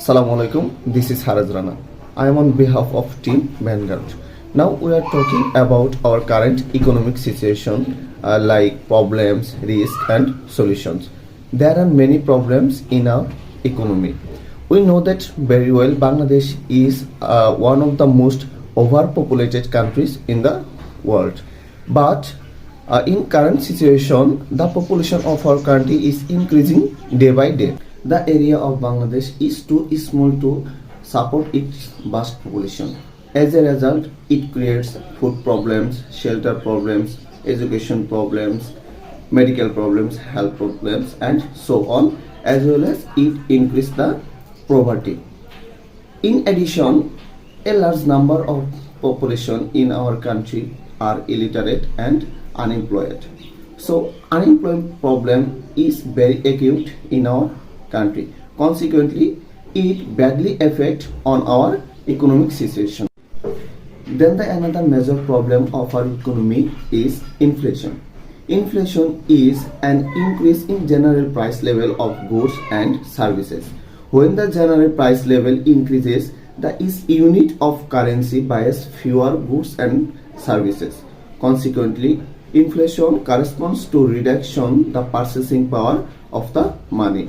Assalamu alaikum. This is Haraj Rana. I am on behalf of Team Vanguard. Now we are talking about our current economic situation, like problems, risk, and solutions. There are many problems in our economy. We know that very well. Bangladesh is one of the most overpopulated countries in the world, but in current situation, the population of our country is increasing day by day. The area of Bangladesh is too small to support its vast population. As a result, it creates food problems, shelter problems, education problems, medical problems, health problems, and so on, as well as it increases the poverty. In addition, a large number of population in our country are illiterate and unemployed. So unemployment problem is very acute in our country. Consequently, it badly affects on our economic situation. Then the another major problem of our economy is inflation. Inflation is an increase in general price level of goods and services. When the general price level increases, the unit of currency buys fewer goods and services. Consequently, inflation corresponds to reduction the purchasing power of the money.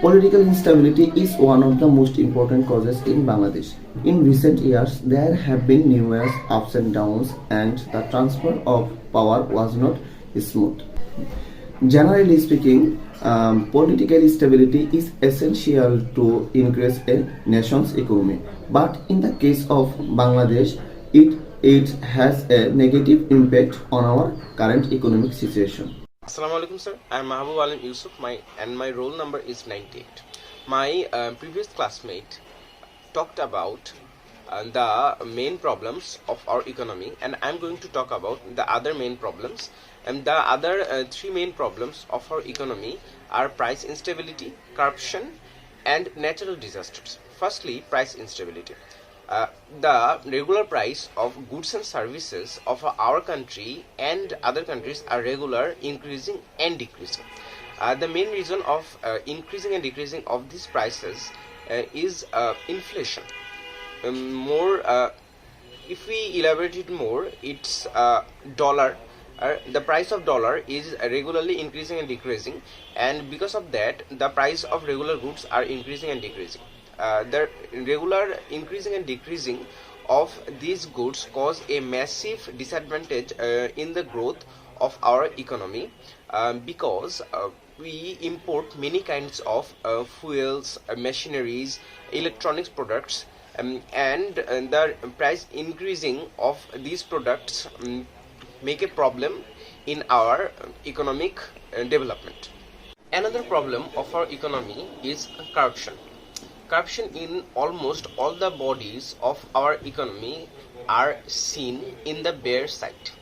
Political instability is one of the most important causes in Bangladesh. In recent years, there have been numerous ups and downs, and the transfer of power was not smooth. Generally speaking, political stability is essential to increase a nation's economy. But in the case of Bangladesh, it has a negative impact on our current economic situation. Assalamu alaikum sir, I am Mahabub Alim Yusuf and my roll number is 98. My previous classmate talked about the main problems of our economy, and I am going to talk about the other main problems. And the other three main problems of our economy are price instability, corruption, and natural disasters. Firstly, price instability. The regular price of goods and services of our country and other countries are regular, increasing and decreasing. The main reason of increasing and decreasing of these prices is inflation. If we elaborate it more, it's dollar. The price of dollar is regularly increasing and decreasing, and because of that, the price of regular goods are increasing and decreasing. The regular increasing and decreasing of these goods cause a massive disadvantage in the growth of our economy, because we import many kinds of fuels, machineries, electronics products, and the price increasing of these products make a problem in our economic development. Another problem of our economy is corruption. Corruption in almost all the bodies of our economy are seen in the bare sight.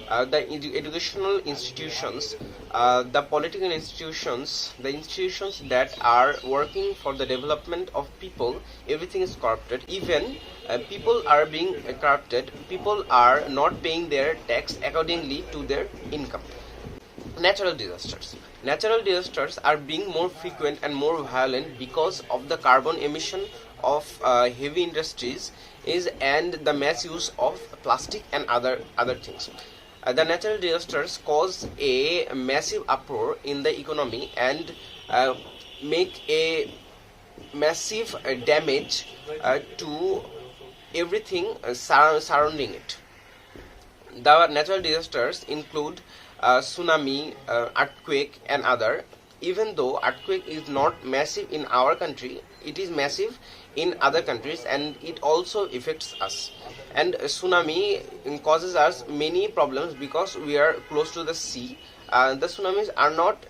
The educational institutions, the political institutions, the institutions that are working for the development of people, everything is corrupted. Even people are being corrupted. People are not paying their tax accordingly to their income. Natural disasters. Natural disasters are being more frequent and more violent because of the carbon emission of heavy industries and the mass use of plastic and other things. The natural disasters cause a massive uproar in the economy and make a massive damage to everything surrounding it. The natural disasters include tsunami, earthquake, and other. Even though earthquake is not massive in our country, it is massive in other countries, and it also affects us. And tsunami causes us many problems because we are close to the sea. The tsunamis are not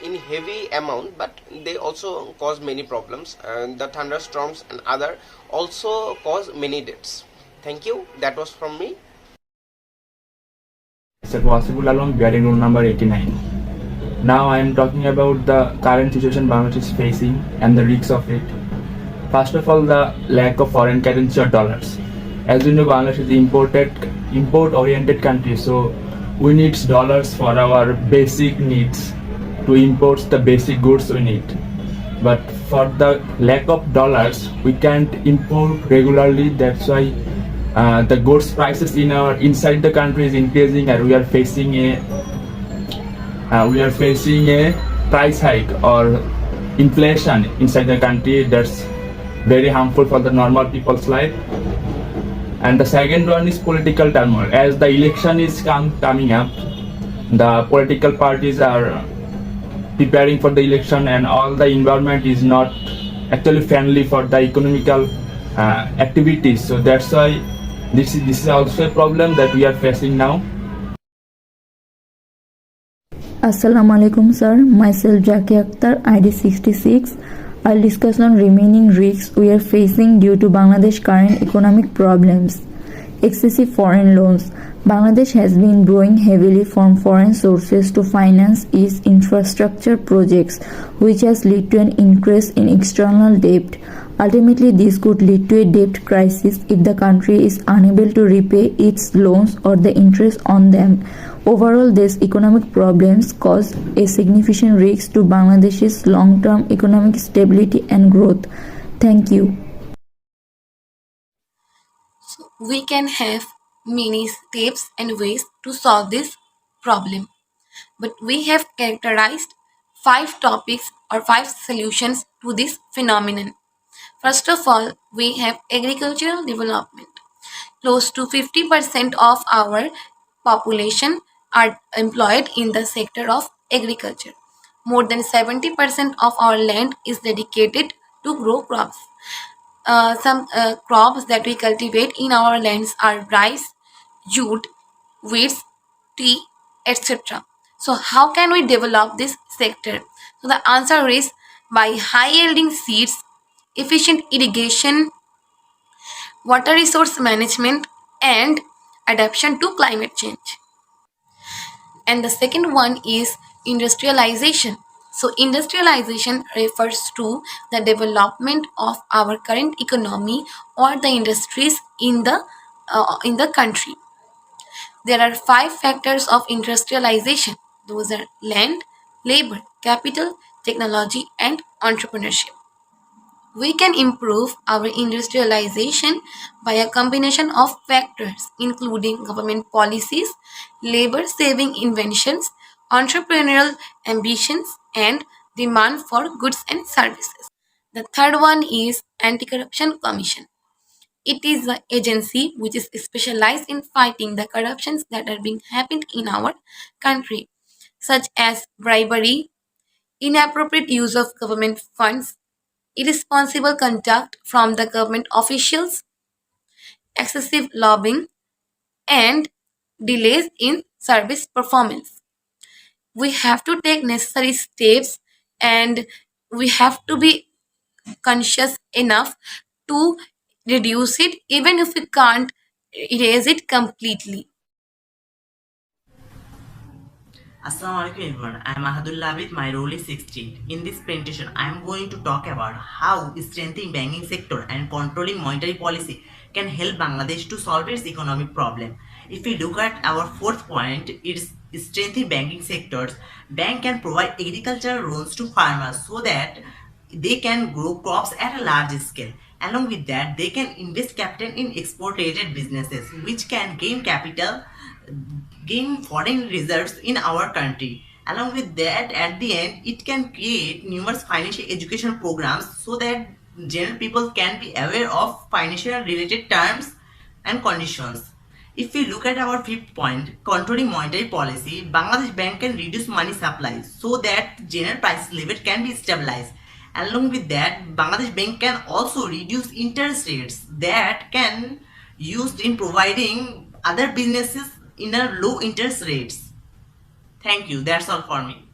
in heavy amount, but they also cause many problems. The thunderstorms and other also cause many deaths. Thank you. That was from me. Possible along bearing rule number 89. Now I am talking about the current situation Bangladesh is facing and the risks of it. First of all, the lack of foreign currency or dollars. As we know, Bangladesh is import-oriented country, so we need dollars for our basic needs to import the basic goods we need. but for the lack of dollars, we can't import regularly. That's why the goods prices in our inside the country is increasing, and we are facing a price hike or inflation inside the country. That's very harmful for the normal people's life. And the second one is political turmoil. As the election is coming up, the political parties are preparing for the election, and all the environment is not actually friendly for the economical activities. So that's why this is also a problem that we are facing now. Assalamu alaikum sir, myself Jaki Akhtar, ID 66. I'll discuss on remaining risks we are facing due to Bangladesh current economic problems. Excessive foreign loans. Bangladesh has been borrowing heavily from foreign sources to finance its infrastructure projects, which has led to an increase in external debt. Ultimately, this could lead to a debt crisis if the country is unable to repay its loans or the interest on them. Overall, these economic problems cause a significant risk to Bangladesh's long-term economic stability and growth. Thank you. We can have many steps and ways to solve this problem, but we have characterized 5 topics or 5 solutions to this phenomenon. First of all, we have agricultural development. Close to 50% of our population are employed in the sector of agriculture. More than 70% of our land is dedicated to grow crops. Some crops that we cultivate in our lands are rice, jute, wheat, tea, etc. So, how can we develop this sector? So, the answer is by high yielding seeds, efficient irrigation, water resource management, and adaptation to climate change. And the second one is industrialization. So industrialization refers to the development of our current economy or the industries in the country. There are 5 factors of industrialization. Those are land, labor, capital, technology, and entrepreneurship. We can improve our industrialization by a combination of factors, including government policies, labor saving inventions, entrepreneurial ambitions, and demand for goods and services. The third one is Anti Corruption Commission. It is the agency which is specialized in fighting the corruptions that are being happened in our country, such as bribery, inappropriate use of government funds, irresponsible conduct from the government officials, excessive lobbying, and delays in service performance. We have to take necessary steps, and we have to be conscious enough to reduce it, even if we can't erase it completely. Assalamu alaikum everyone. I am Ahadullah Abid. My role is 16. In this presentation, I am going to talk about how strengthening banking sector and controlling monetary policy can help Bangladesh to solve its economic problem. If we look at our fourth point, it's strengthening banking sectors. Bank can provide agricultural loans to farmers so that they can grow crops at a large scale. Along with that, they can invest capital in export-related businesses, which can gain foreign reserves in our country. Along with that, at the end, it can create numerous financial education programs so that general people can be aware of financial related terms and conditions. If we look at our fifth point, controlling monetary policy, Bangladesh Bank can reduce money supply so that general price level can be stabilized. Along with that, Bangladesh Bank can also reduce interest rates that can used in providing other businesses in a low interest rates. Thank you. That's all for me.